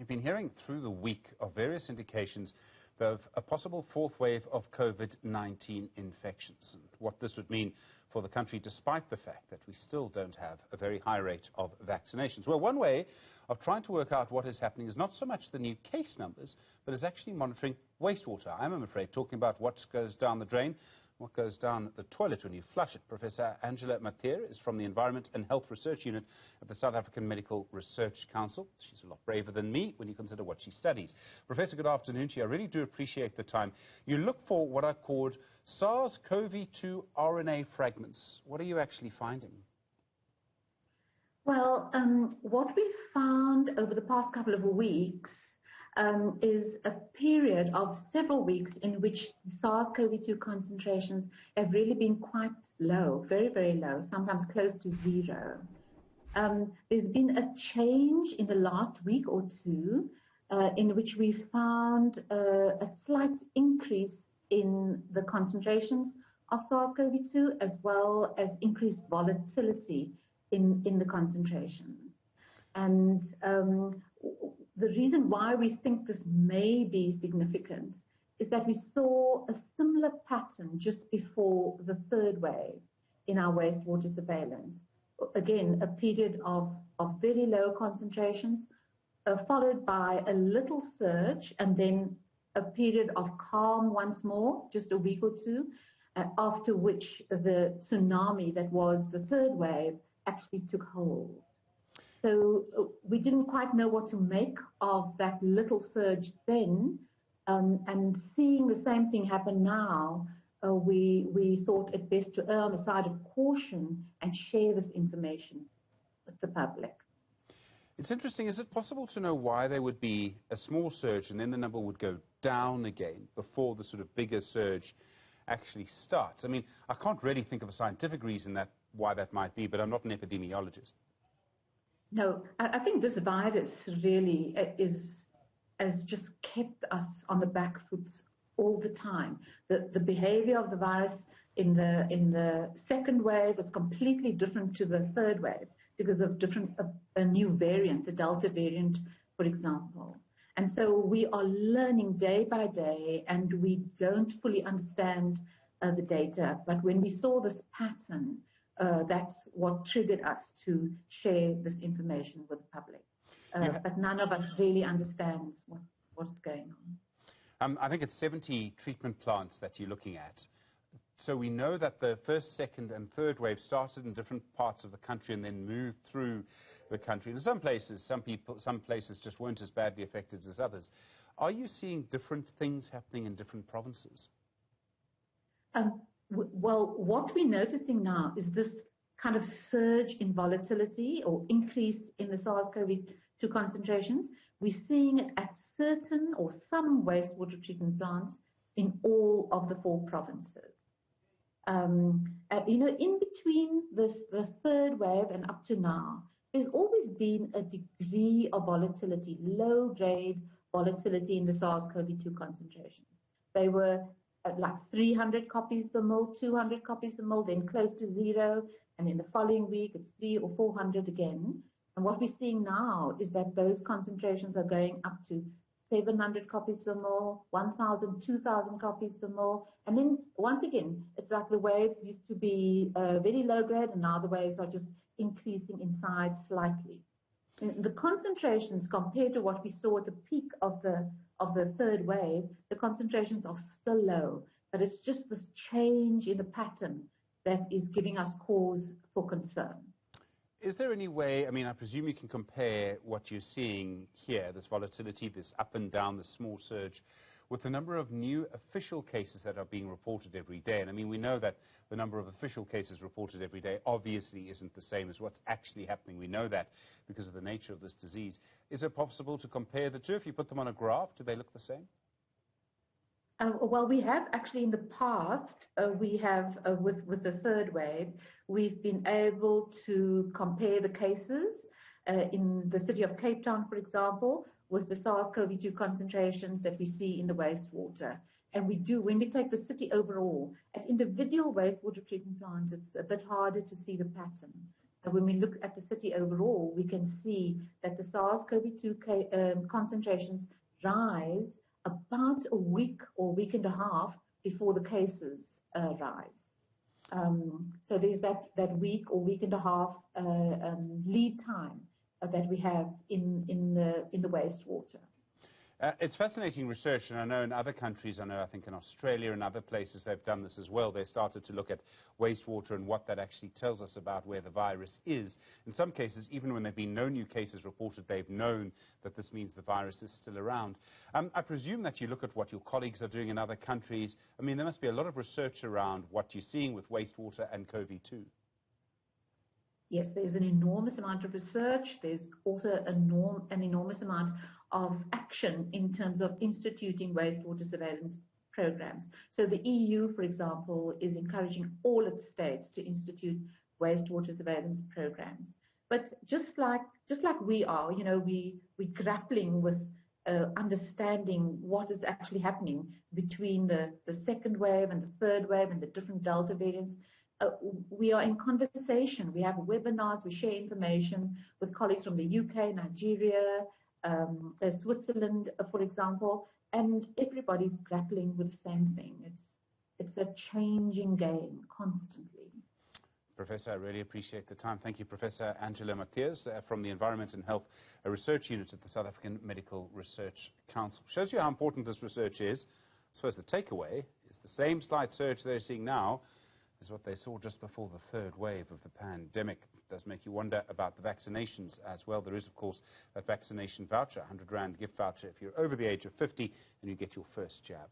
We've been hearing through the week of various indications of a possible fourth wave of COVID-19 infections and what this would mean for the country, despite the fact that we still don't have a very high rate of vaccinations. Well, one way of trying to work out what is happening is not so much the new case numbers, but is actually monitoring wastewater. I'm afraid talking about what goes down the drain, what goes down the toilet when you flush it. Professor Angela Mathee is from the Environment and Health Research Unit at the South African Medical Research Council. She's a lot braver than me when you consider what she studies. Professor, good afternoon to you. I really do appreciate the time. You look for what are called SARS-CoV-2 RNA fragments. What are you actually finding? Well, what we found over the past couple of weeks is a period of several weeks in which SARS-CoV-2 concentrations have really been quite low, very, very low, sometimes close to zero. There's been a change in the last week or two in which we found a slight increase in the concentrations of SARS-CoV-2 as well as increased volatility in the concentrations. And the reason why we think this may be significant is that we saw a similar pattern just before the third wave in our wastewater surveillance. Again, a period of very low concentrations, followed by a little surge and then a period of calm once more, just a week or two, after which the tsunami that was the third wave actually took hold. So we didn't quite know what to make of that little surge then, and seeing the same thing happen now, we thought it best to err on the side of caution and share this information with the public. It's interesting. Is it possible to know why there would be a small surge and then the number would go down again before the sort of bigger surge actually starts? I mean, I can't really think of a scientific reason why that might be, but I'm not an epidemiologist. No, I think this virus really has just kept us on the back foot all the time. The behavior of the virus in the second wave was completely different to the third wave because of a new variant, the Delta variant, for example. And so we are learning day by day, and we don't fully understand the data. But when we saw this pattern, that's what triggered us to share this information with the public. But none of us really understands what's going on. I think it's 70 treatment plants that you're looking at. So we know that the first, second and third wave started in different parts of the country and then moved through the country. In some places, some places just weren't as badly affected as others. Are you seeing different things happening in different provinces? Well, what we're noticing now is this kind of surge in volatility or increase in the SARS-CoV-2 concentrations. We're seeing it at certain or some wastewater treatment plants in all of the 4 provinces. In between the third wave and up to now, there's always been a degree of volatility, low-grade volatility in the SARS-CoV-2 concentrations. They were like 300 copies per mil, 200 copies per mil, then close to zero, and in the following week it's 300 or 400 again. And what we're seeing now is that those concentrations are going up to 700 copies per mil, 1,000, 2,000 copies per mil. And then once again, it's like the waves used to be very low grade, and now the waves are just increasing in size slightly. And the concentrations compared to what we saw at the peak of the third wave, the concentrations are still low, but it's just this change in the pattern that is giving us cause for concern. Is there any way, I mean, I presume you can compare what you're seeing here, this volatility, this up and down, this small surge, with the number of new official cases that are being reported every day. And I mean, we know that the number of official cases reported every day obviously isn't the same as what's actually happening. We know that because of the nature of this disease. Is it possible to compare the two? If you put them on a graph, do they look the same? Well, we have actually in the past, we have, with the third wave, we've been able to compare the cases in the city of Cape Town, for example, with the SARS-CoV-2 concentrations that we see in the wastewater. And when we take the city overall, at individual wastewater treatment plants, it's a bit harder to see the pattern. when we look at the city overall, we can see that the SARS-CoV-2 concentrations rise about a week or week and a half before the cases rise. So there's that week or week and a half lead time that we have in the wastewater. It's fascinating research, and I know in other countries, I think in Australia and other places they've done this as well. They started to look at wastewater and what that actually tells us about where the virus is. In some cases, even when there have been no new cases reported, they've known that this means the virus is still around. I presume that you look at what your colleagues are doing in other countries. I mean, there must be a lot of research around what you're seeing with wastewater and COVID-2. Yes, there's an enormous amount of research. There's also an enormous amount of action in terms of instituting wastewater surveillance programs. So the EU, for example, is encouraging all its states to institute wastewater surveillance programs. But just like we are, we're grappling with understanding what is actually happening between the second wave and the third wave and the different Delta variants. We are in conversation. We have webinars. We share information with colleagues from the UK, Nigeria, Switzerland, for example, and everybody's grappling with the same thing. It's a changing game constantly. Professor, I really appreciate the time. Thank you, Professor Angela Mathee from the Environment and Health Research Unit at the South African Medical Research Council. Shows you how important this research is. I suppose the takeaway is the same slight surge they're seeing now is what they saw just before the third wave of the pandemic. It does make you wonder about the vaccinations as well. There is, of course, a vaccination voucher, 100 Rand gift voucher if you're over the age of 50 and you get your first jab.